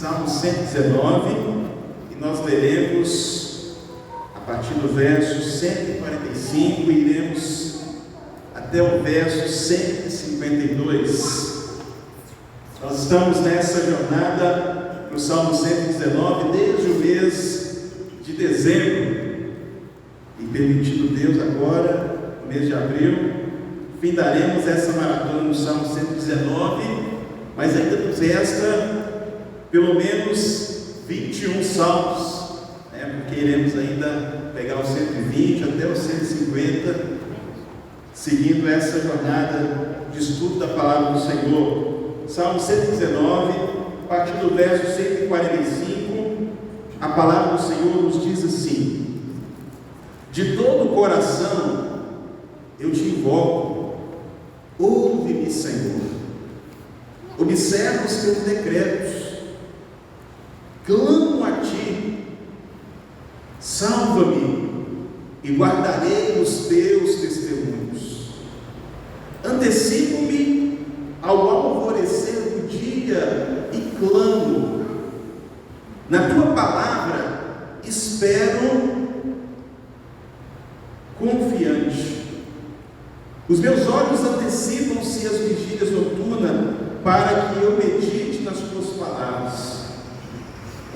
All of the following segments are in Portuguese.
Salmo 119, e nós leremos a partir do verso 145 e iremos até o verso 152. Nós estamos nessa jornada no Salmo 119 desde o mês de dezembro, e permitindo Deus agora, no mês de abril, findaremos essa maratona no Salmo 119, mas ainda nos resta pelo menos 21 salmos, porque iremos ainda pegar os 120 até os 150, seguindo essa jornada de estudo da palavra do Senhor. Salmo 119, a partir do verso 145, a palavra do Senhor nos diz assim: de todo o coração eu te invoco, ouve-me, Senhor, observa os teus decretos, clamo a ti, salva-me e guardarei os teus testemunhos. Antecipo-me ao alvorecer do dia e clamo. Na tua palavra espero confiante. Os meus olhos antecipam-se às vigílias noturnas para que eu medite nas tuas palavras.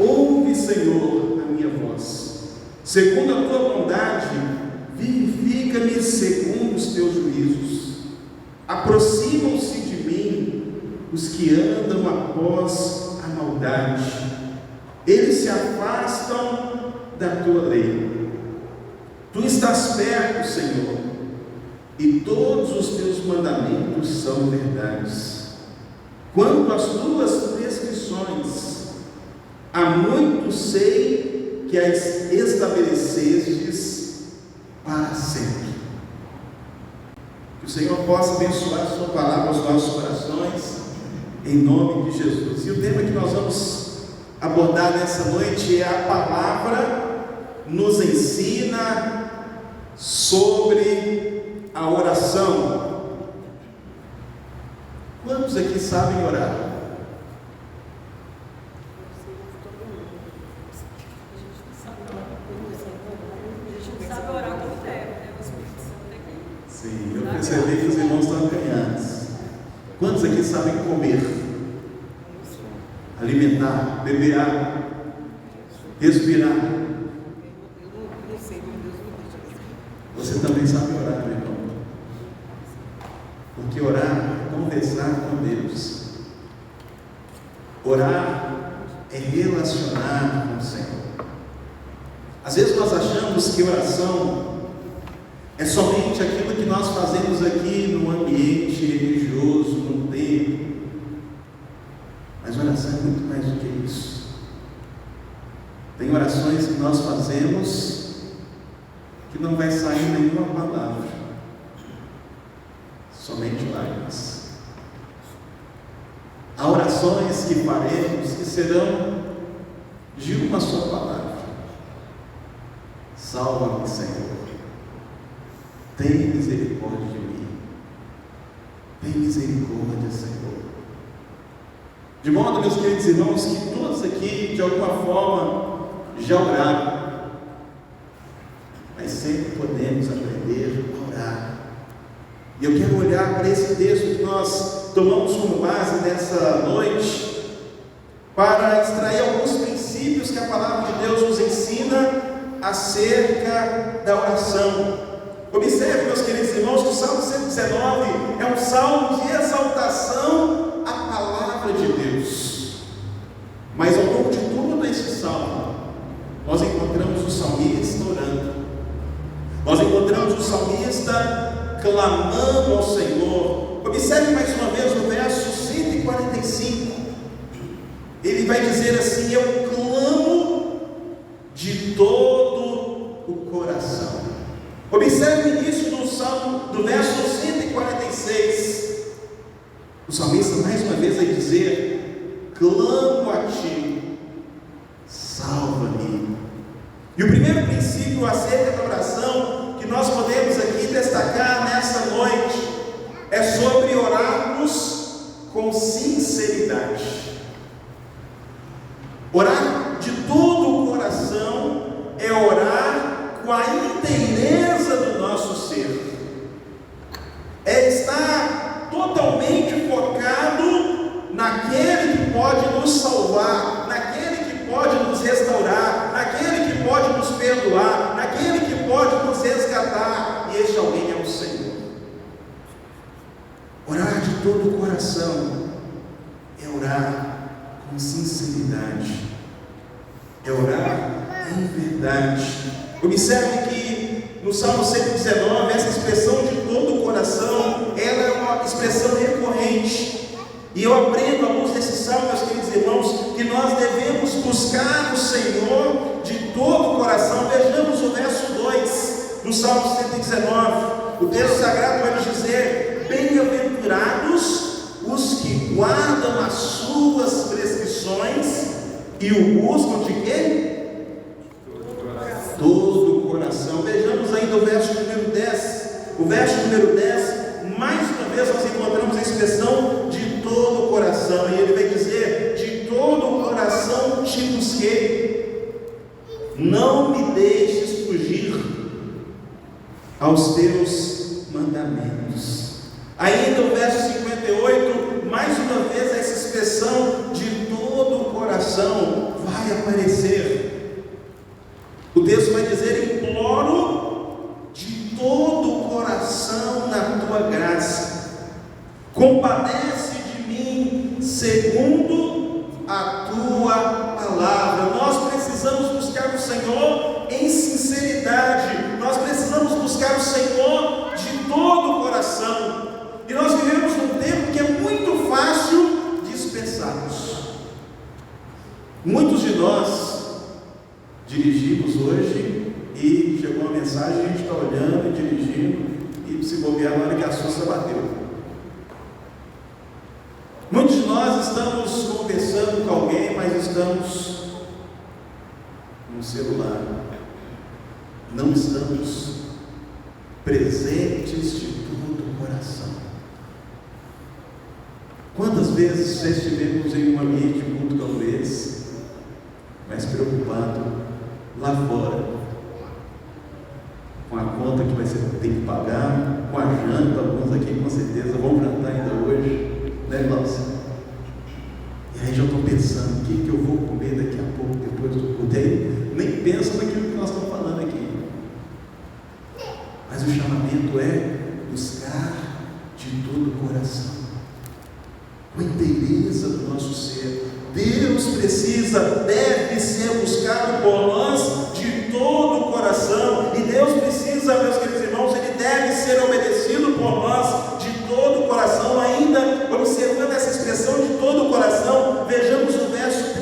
Ouve, Senhor, a minha voz. Segundo a tua bondade, vivifica-me segundo os teus juízos. Aproximam-se de mim os que andam após a maldade. Eles se afastam da tua lei. Tu estás perto, Senhor, e todos os teus mandamentos são verdades. Quanto às tuas prescrições, há muito sei que as estabelecestes para sempre. Que o Senhor possa abençoar a sua palavra aos nossos corações, em nome de Jesus. E o tema que nós vamos abordar nessa noite é: a palavra nos ensina sobre a oração. Quantos aqui sabem orar? Sim, eu percebi que os irmãos estão acanhados. Quantos aqui sabem comer? Alimentar, beber água, respirar? Você também sabe orar, meu irmão? Porque orar é conversar com Deus. Orar é relacionar com o Senhor. Às vezes nós achamos que oração é somente aquilo que nós fazemos aqui no ambiente religioso, no templo. Mas oração é muito mais do que isso. Tem orações que nós fazemos que não vai sair nenhuma palavra, somente lágrimas. Há orações que faremos que serão de uma só palavra: salva-me, Senhor, tem misericórdia de mim, tem misericórdia, Senhor. De modo, meus queridos irmãos, que todos aqui de alguma forma já oraram, mas sempre podemos aprender a orar. E eu quero olhar para esse texto que nós tomamos como base nessa noite, para extrair alguns princípios que a palavra de Deus nos ensina acerca da oração. Observe, meus queridos irmãos, que o Salmo 119 é um salmo de exaltação à palavra de Deus. Mas ao longo de todo esse salmo, nós encontramos o salmista orando. Nós encontramos o salmista clamando ao Senhor. Observe mais uma vez o verso 145. Ele vai dizer assim: eu clamo de todo o coração. Observe o início do salmo, do verso 146. O salmista mais uma vez vai dizer: clamo a ti, salva-me. E o primeiro princípio acerca da oração que nós podemos aqui destacar nessa noite é sobre orarmos com sinceridade. Orar de todo o coração é orar com a inteireza do nosso ser. É estar totalmente focado naquele que pode nos salvar, naquele que pode nos restaurar, naquele que pode nos perdoar, naquele que pode nos resgatar, e este alguém é o Senhor. Orar de todo o coração é orar com sinceridade, é orar em verdade. Observe que no Salmo 119, essa expressão de todo o coração, ela é uma expressão recorrente. E eu aprendo à luz desse salmo, meus queridos irmãos, que nós devemos buscar o Senhor de todo o coração. Vejamos o verso 2 do Salmo 119. O texto sagrado vai nos dizer: bem-aventurados os que guardam as suas prescrições e o buscam de quê? Todo o coração. Vejamos ainda o verso número 10. O verso número 10, mais uma vez nós encontramos a expressão de todo o coração, e ele vai dizer: de todo o coração te busquei, não me deixes fugir aos teus mandamentos. Ainda o verso 58, mais uma vez essa expressão de todo o coração vai aparecer. O texto vai dizer: imploro de todo o coração na tua graça, compadece de mim segundo a tua palavra. Nós precisamos buscar o Senhor em sinceridade, nós precisamos buscar o Senhor de todo o coração. E nós vivemos num tempo que é muito fácil dispersarmos. Muitos de nós dirigimos hoje e chegou uma mensagem, a gente está olhando e dirigindo, e se bobear na hora que a Sussa bateu. Muitos de nós estamos conversando com alguém, mas estamos no celular, não estamos presentes de todo o coração. Quantas vezes já estivemos em um ambiente de culto como esse, mas preocupado lá fora, com a conta que vai ser, tem que pagar, com a janta, alguns aqui com certeza vão jantar ainda hoje, né, irmãos? E aí já estou pensando, o que eu vou comer daqui a pouco, depois do culto? Aí nem pensa naquilo que nós estamos falando aqui. Mas o chamamento é buscar de todo o coração, com a inteireza do nosso ser. Deus deve ser buscado por nós de todo o coração, e Deus precisa, meus queridos irmãos, Ele deve ser obedecido por nós de todo o coração. Ainda observando essa expressão de todo o coração, vejamos o verso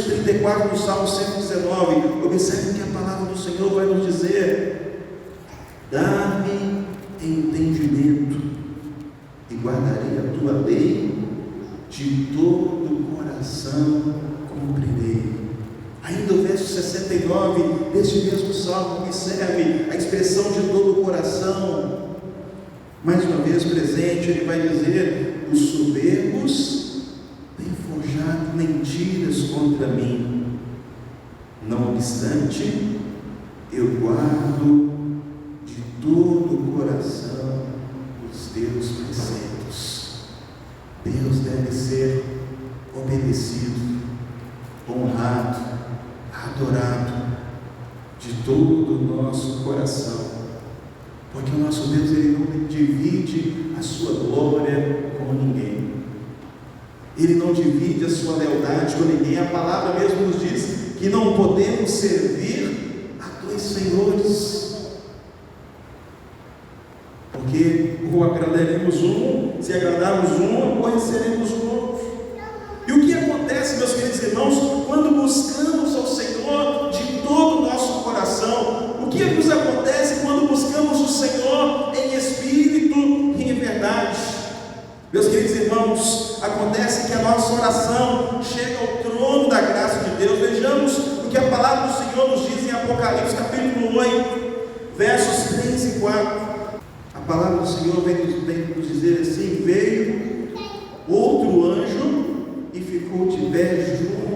34 do Salmo 119, observe que a palavra do Senhor vai nos dizer: dá-me entendimento e guardarei a tua lei, de todo o coração cumprirei. Ainda o verso 69 deste mesmo salmo, observe a expressão de todo o coração, mais uma vez presente. Ele vai dizer: os soberbos têm forjado mentiras contra mim, não obstante, eu guardo de todo o coração os teus preceitos. Deus deve ser obedecido, honrado, adorado de todo o nosso coração, porque o nosso Deus, Ele não divide a sua glória com ninguém, Ele não divide a sua lealdade com ninguém. A palavra mesmo nos diz que não podemos servir a dois senhores, porque ou agradaremos um, se agradarmos um, aborreceremos o outro. E o que acontece, meus queridos irmãos, quando buscamos ao Senhor de todo o nosso coração? O que nos acontece quando buscamos o Senhor em espírito e em verdade? Meus queridos irmãos, acontece que a nossa oração chega ao trono da graça de Deus. Vejamos o que a palavra do Senhor nos diz em Apocalipse capítulo 8, versos 3 e 4. A palavra do Senhor vem nos dizer assim: veio outro anjo e ficou de pé junto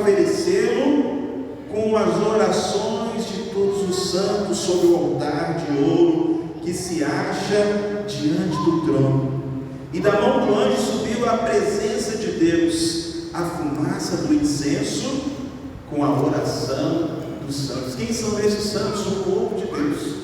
oferecê-lo com as orações de todos os santos sobre o altar de ouro que se acha diante do trono. E da mão do anjo subiu à presença de Deus a fumaça do incenso com a oração dos santos. Quem são esses santos? O povo de Deus,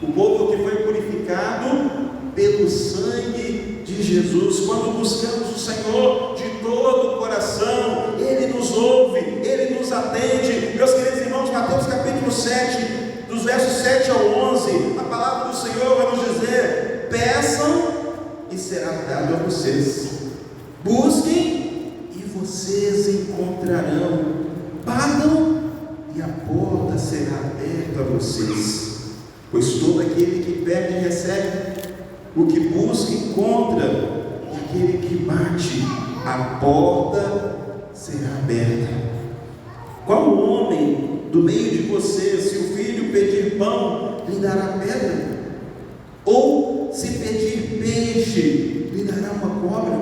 o povo que foi purificado pelo sangue de Jesus. Quando buscamos o Senhor de todo o coração, Ele nos ouve, Ele nos atende. Meus queridos irmãos, Mateus capítulo 7, dos versos 7 ao 11, a palavra do Senhor vai nos dizer: peçam e será dado a vocês, busquem e vocês encontrarão, batam e a porta será aberta a vocês. Pois todo aquele que pede recebe, o que busca encontra, e aquele que bate, a porta será aberta. Qual homem do meio de vocês, se o filho pedir pão, lhe dará pedra? Ou se pedir peixe, lhe dará uma cobra?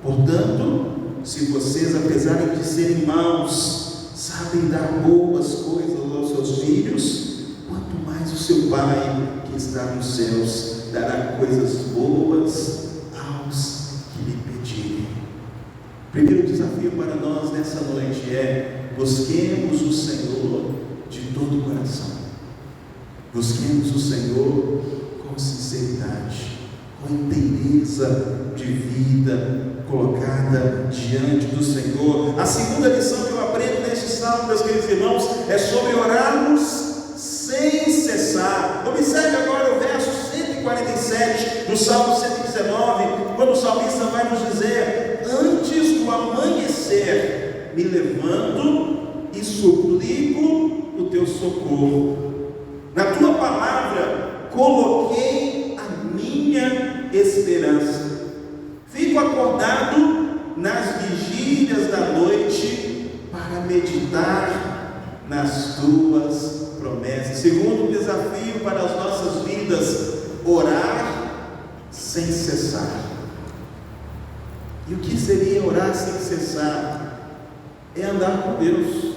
Portanto, se vocês, apesar de serem maus, sabem dar boas coisas aos seus filhos, quanto mais o seu Pai que está nos céus dará coisas boas aos que lhe pedirem. O primeiro desafio para nós nessa noite é: busquemos o Senhor de todo o coração. Busquemos o Senhor com sinceridade, com inteireza de vida colocada diante do Senhor. A segunda lição que eu aprendo neste salmo, meus queridos irmãos, é sobre orarmos sem cessar. Observe agora o verso 147 do Salmo 119, quando o salmista vai nos dizer: antes do amanhecer me levanto e suplico o teu socorro. Na tua palavra coloquei a minha esperança. Fico acordado nas vigílias da noite para meditar nas tuas promessas. Segundo desafio para as nossas vidas: orar sem cessar. E o que seria orar sem cessar? É andar com Deus.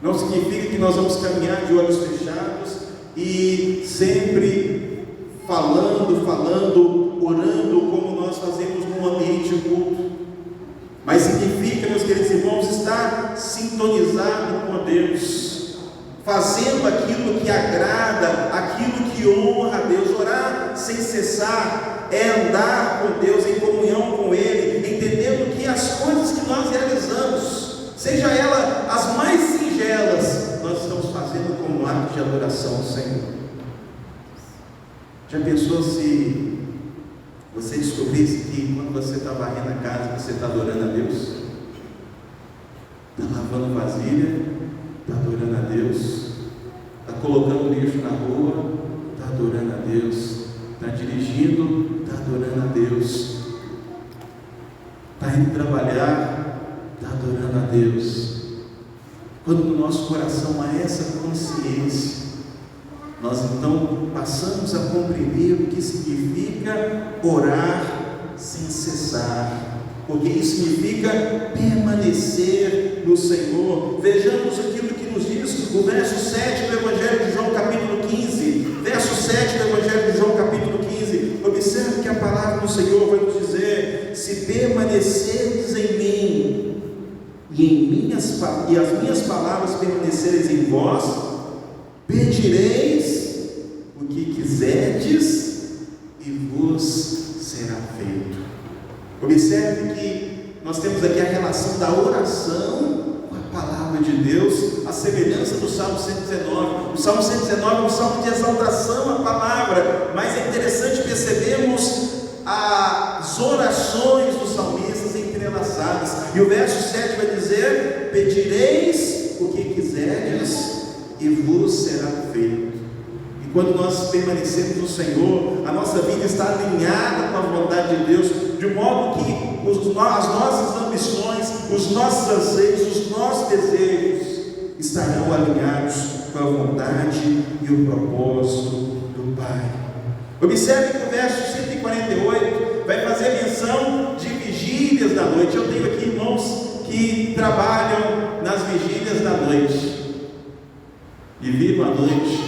Não significa que nós vamos caminhar de olhos fechados e sempre falando, orando como nós fazemos num ambiente culto. Mas significa, meus queridos irmãos, estar sintonizado com Deus, fazendo aquilo que agrada, aquilo que honra a Deus. Orar sem cessar é andar com Deus em comunhão com Ele, entendendo que as coisas que nós realizamos, seja ela as mais singelas, nós estamos fazendo como ato de adoração ao Senhor. Já pensou se você descobrisse que quando você está varrendo a casa, você está adorando a Deus? Está lavando vasilha, está adorando a Deus. Está colocando lixo na rua, está adorando a Deus. Está dirigindo, está adorando a Deus. Está indo trabalhar, está adorando a Deus. Quando no nosso coração há essa consciência, nós então passamos a compreender o que significa orar sem cessar, porque isso significa permanecer no Senhor. Vejamos aquilo que nos diz o verso 7 do Evangelho de João capítulo 15, verso 7 do Evangelho de João capítulo 15, observe que a palavra do Senhor vai nos dizer: se permanecerdes em mim, e as minhas palavras permanecerem em vós, pedireis o que quiserdes e vos será feito. Observe que nós temos aqui a relação da oração com a palavra de Deus, a semelhança do Salmo 119. O Salmo 119 é um salmo de exaltação à palavra, mas é interessante percebermos as orações dos salmistas entrelaçadas. E o verso 7 vai dizer: pedireis o que quiserdes e vos será feito. E quando nós permanecemos no Senhor, a nossa vida está alinhada com a vontade de Deus, de modo que as nossas ambições, os nossos anseios, os nossos desejos estarão alinhados com a vontade e o propósito do Pai. Observe que o verso 148 vai fazer menção de vigílias da noite. Eu tenho aqui irmãos que trabalham nas vigílias da noite. Viviam à noite.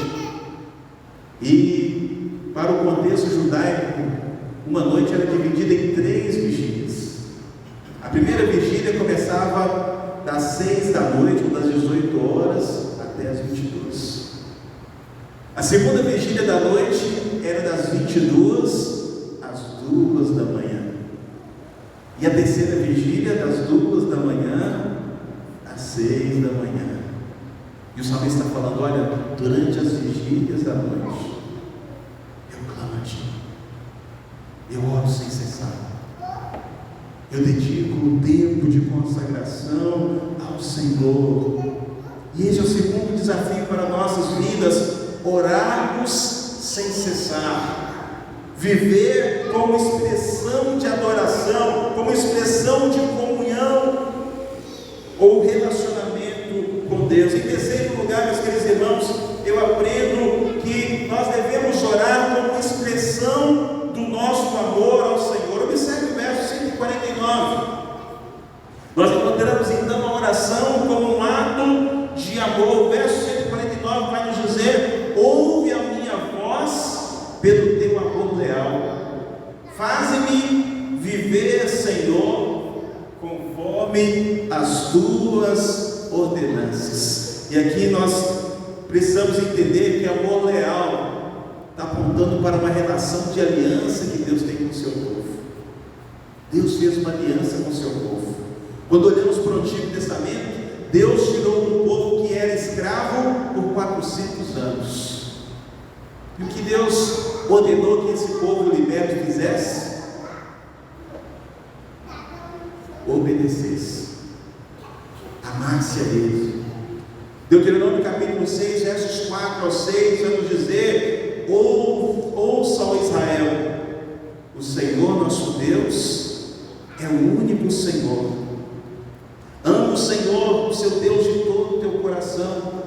E para o contexto judaico, uma noite era dividida em 3 vigílias. A primeira vigília começava das 6 da noite, ou das 18 horas, até as 22. A segunda vigília da noite era das 22 às 2 da manhã. E a terceira vigília das 2 da manhã às 6 da manhã. E o salmista está falando: olha, durante as vigílias da noite, eu clamo a ti, eu oro sem cessar, eu dedico o tempo de consagração ao Senhor. E esse é o segundo desafio para nossas vidas: orarmos sem cessar. Viver como expressão de adoração, como expressão de comunhão ou relacionamento com Deus. Em terceiro lugar, meus queridos irmãos, eu aprendo que nós devemos orar como expressão do nosso amor ao Senhor. Observe o verso 149. Nós encontramos então a oração como um ato de amor. O verso 149 vai nos dizer: ouve a minha voz pelo teu amor leal, faze-me viver, Senhor, conforme as tuas ordenanças. E aqui nós precisamos entender que amor leal está apontando para uma relação de aliança que Deus tem com o seu povo. Deus fez uma aliança com o seu povo. Quando olhamos para o Antigo Testamento, Deus tirou um povo que era escravo por 400 anos. E o que Deus ordenou que esse povo liberto fizesse? Obedecesse, amasse a Ele. Deuteronômio capítulo 6, versos 4 ao 6, vai nos dizer: ouça, ó Israel, o Senhor nosso Deus é o único Senhor. Ama o Senhor, o seu Deus, de todo o teu coração,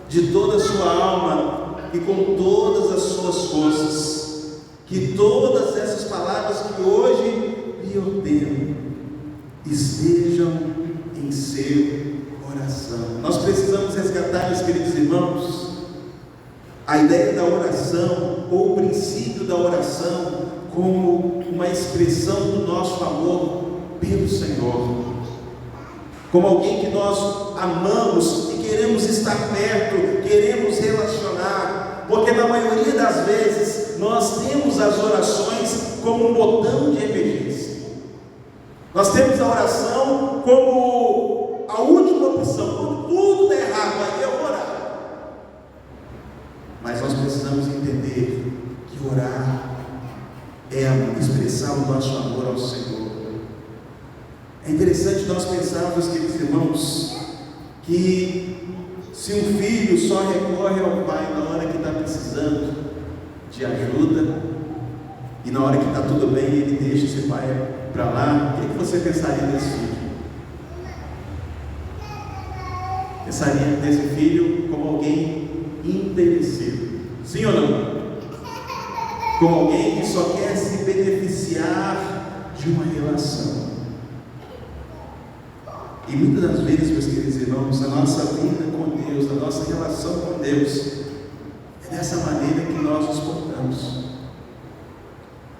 de toda a sua alma e com todas as suas forças. Que todas essas palavras que hoje lhe ordeno estejam em seu coração. Nós precisamos resgatar, meus queridos irmãos, a ideia da oração, ou o princípio da oração, como uma expressão do nosso amor pelo Senhor, como alguém que nós amamos e queremos estar perto, queremos relacionar, porque na maioria das vezes nós temos as orações como um botão de emergência. Nós temos a oração como a última opção. Quando tudo der errado, aí eu vou orar. Mas nós precisamos entender que orar é expressar o nosso amor ao Senhor. É interessante nós pensarmos, queridos irmãos, que se um filho só recorre ao pai na hora que está precisando de ajuda, e na hora que está tudo bem ele deixa esse pai para lá, o que você pensaria desse filho? Pensaria nesse filho como alguém interesseiro, sim ou não? Como alguém que só quer se beneficiar de uma relação. E muitas das vezes, meus queridos irmãos, a nossa vida com Deus, a nossa relação com Deus, é dessa maneira que nós nos portamos.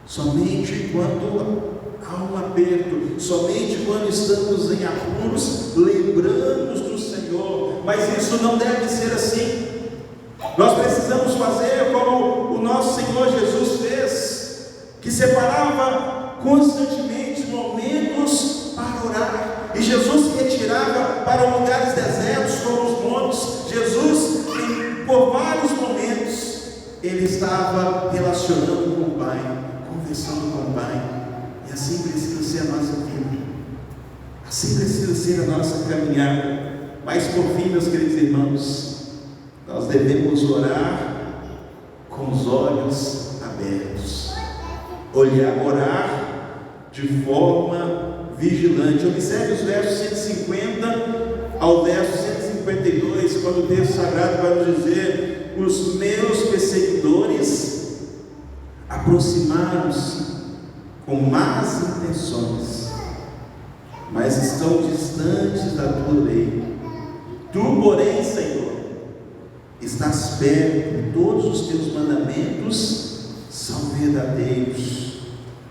Somente quando há um aperto, somente quando estamos em apuros, lembramos do Senhor. Mas isso não deve ser assim. Nós precisamos fazer como o nosso Senhor Jesus fez, que separava constantemente momentos para orar. E Jesus se retirava para lugares desertos, como os montes. Jesus, por vários momentos, ele estava relacionando com o Pai, conversando com o Pai. E assim precisa ser a nossa vida, assim precisa ser a nossa caminhada. Mas por fim, meus queridos irmãos, nós devemos orar com os olhos abertos, orar de forma vigilante. Observe os versos 150 ao verso 152, quando o texto sagrado vai nos dizer: os meus perseguidores aproximaram-se com más intenções, mas estão distantes da tua lei. Tu, porém, Senhor, estás perto, e todos os teus mandamentos são verdadeiros.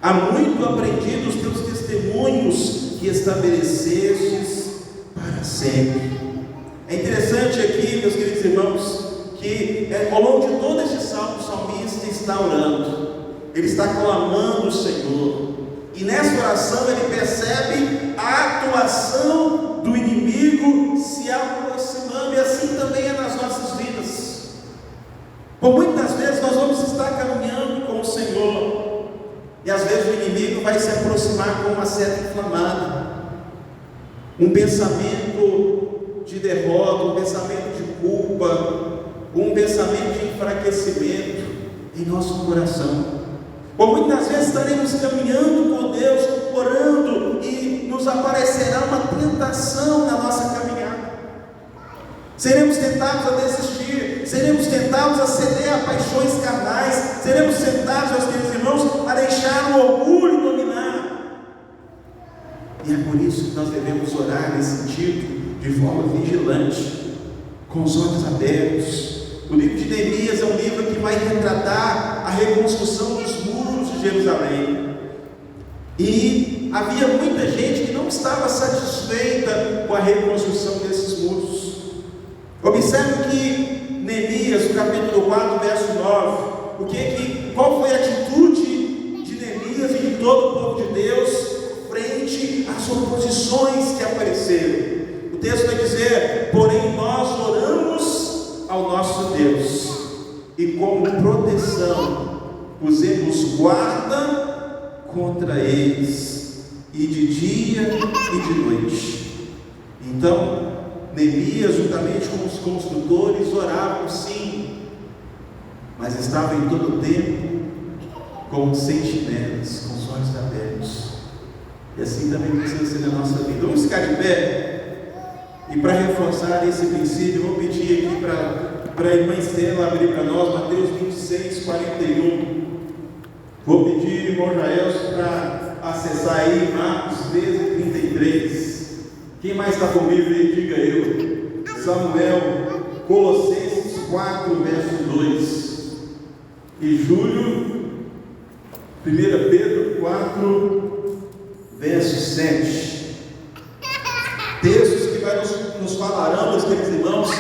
Há muito aprendi dos teus testemunhos que estabelecestes para sempre. É interessante aqui, meus queridos irmãos, que ao longo de todo este salmo, o salmista está orando, ele está clamando o Senhor, e nessa oração ele percebe a atuação do inimigo se aproximando, e assim também é nas nossas vidas. Por muitas vezes nós vamos estar caminhando com o Senhor, e às vezes o inimigo vai se aproximar com uma seta inflamada, um pensamento de derrota, um pensamento de culpa, um pensamento de enfraquecimento em nosso coração. Por muitas vezes estaremos caminhando com Deus, orando, e nos aparecerá uma tentação na nossa caminhada. Seremos tentados a desistir, seremos tentados a ceder a paixões carnais, seremos tentados, meus queridos irmãos, a deixar o orgulho dominar. E é por isso que nós devemos orar nesse sentido, de forma vigilante, com os olhos abertos. O livro de Neemias é um livro que vai retratar a reconstrução dos muros de Jerusalém. E havia muita gente que não estava satisfeita com a reconstrução desses muros. Observe que Neemias, no capítulo 4, verso 9, qual foi a atitude de Neemias e de todo o povo de Deus frente às oposições que apareceram. O texto vai dizer: porém nós oramos ao nosso Deus, e como proteção pusemos guarda contra eles, e de dia e de noite. Então Neemias, juntamente com os construtores, oravam sim, mas estavam em todo o tempo como sentinelas, com os olhos abertos. E assim também precisa ser na nossa vida. Vamos ficar de pé? E para reforçar esse princípio, eu vou pedir aqui para a irmã Estela abrir para nós Mateus 26, 41. Vou pedir, irmão Jaelson, para acessar aí Marcos 13, 33. Quem mais está comigo aí? Diga eu. Samuel, Colossenses 4, verso 2. E Júlio, 1 Pedro 4, verso 7. Textos que vai nos falarão, meus queridos irmãos,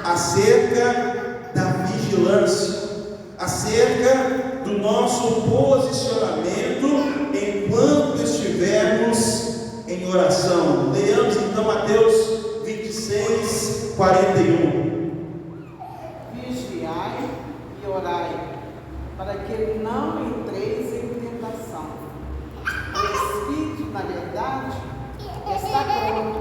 acerca da vigilância, acerca do nosso posicionamento enquanto estivermos em oração. Leamos então Mateus 26, 41. Vigiai e orai, para que não entreis em tentação. O espírito, na verdade, está pronto,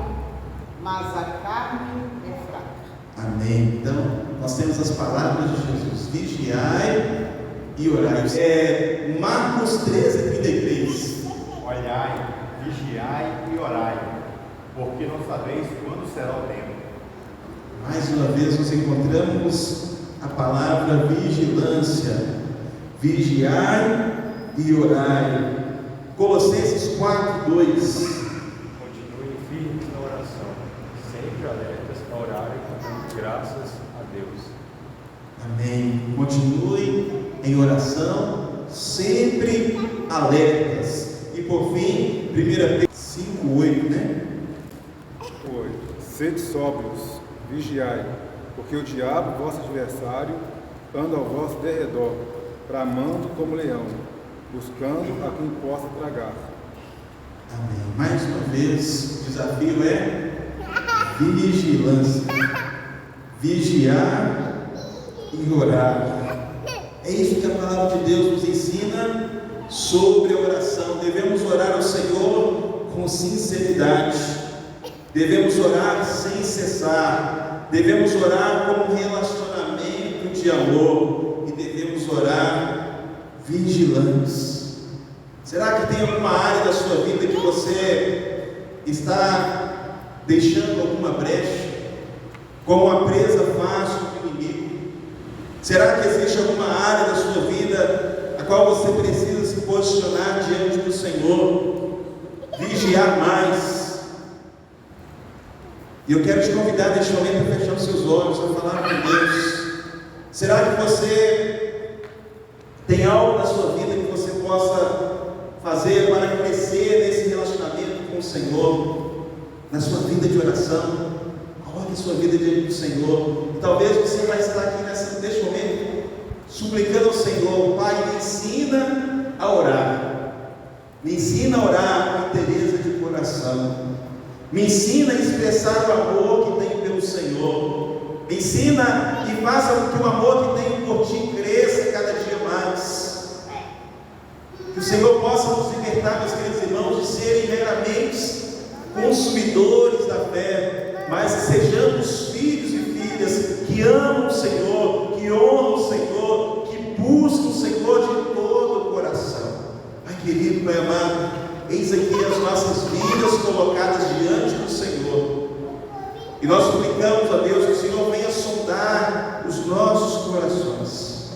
mas a carne é fraca. Amém. Então, nós temos as palavras de Jesus: vigiai e orai. Marcos 13, 33. Olhai, vigiai e orai, porque não sabeis quando será o tempo. Mais uma vez nós encontramos a palavra vigilância. Vigiai e orai. Colossenses 4, 2. Continuem firmes na oração, sempre alertas a orarem dando graças a Deus. Amém. Continue em oração, sempre alertas. E por fim, 1 Pedro 5, 8, né? 8. Sede sóbrios, vigiai, porque o diabo, vosso adversário, anda ao vosso derredor, bramando como leão, buscando a quem possa tragar. Amém. Mais uma vez, o desafio é vigilância. Vigiar e orar. É isso que a palavra de Deus nos ensina sobre a oração. Devemos orar ao Senhor com sinceridade. Devemos orar sem cessar. Devemos orar com um relacionamento de amor. E devemos orar vigilantes. Será que tem alguma área da sua vida que você está deixando alguma brecha? Como a presa fácil do inimigo? Será que existe alguma área da sua vida a qual você precisa se posicionar diante do Senhor? Vigiar mais. E eu quero te convidar neste momento a fechar os seus olhos, a falar com Deus. Será que você tem algo na sua vida que você possa fazer para crescer nesse relacionamento com o Senhor, na sua vida de oração? Coloque a sua vida diante do Senhor. E talvez você vai estar aqui neste momento suplicando ao Senhor: Pai, me ensina a orar, me ensina a orar com inteireza de coração, me ensina a expressar o amor que tenho pelo Senhor, me ensina e faça com que o amor que tenho por Ti cresça cada dia mais. Que o Senhor possa nos libertar, meus queridos irmãos, de serem meramente consumidores da fé, mas que sejamos filhos e filhas que amam o Senhor, que honram o Senhor, que buscam o Senhor de todo o coração. Pai querido, Pai amado, eis aqui as nossas vidas colocadas diante do Senhor, e nós suplicamos a Deus que o Senhor venha sondar os nossos corações,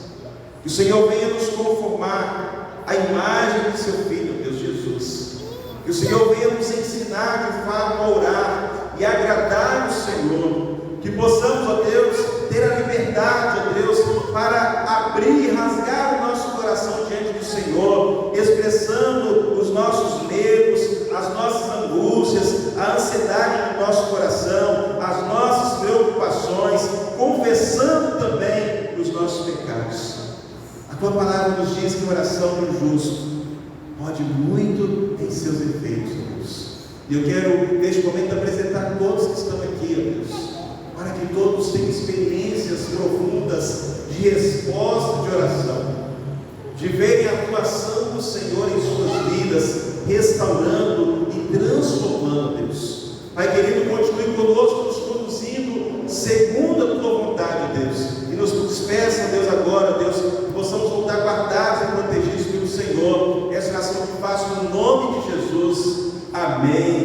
que o Senhor venha nos conformar à imagem de seu Filho, Deus Jesus, que o Senhor venha nos ensinar de fato a orar e agradar o Senhor, que possamos, ó Deus, ter a liberdade, ó Deus, para abrir e rasgar o nosso coração diante do Senhor, expressando os nossos medos, as nossas angústias, a ansiedade do nosso coração, as nossas preocupações, confessando também os nossos pecados. A Tua palavra nos diz que a oração do justo pode muito em seus efeitos, Deus. E eu quero, neste momento, apresentar todos que estão aqui, ó Deus, para que todos tenham experiências profundas de resposta de oração, de verem a atuação do Senhor em suas vidas, restaurando e transformando, Deus. Pai querido, continue conosco, nos conduzindo segundo a Tua vontade, Deus, e nos despeça, Deus, agora, Deus, que possamos voltar guardados e protegidos pelo Senhor. Essa oração que faço no nome de Jesus. Amém.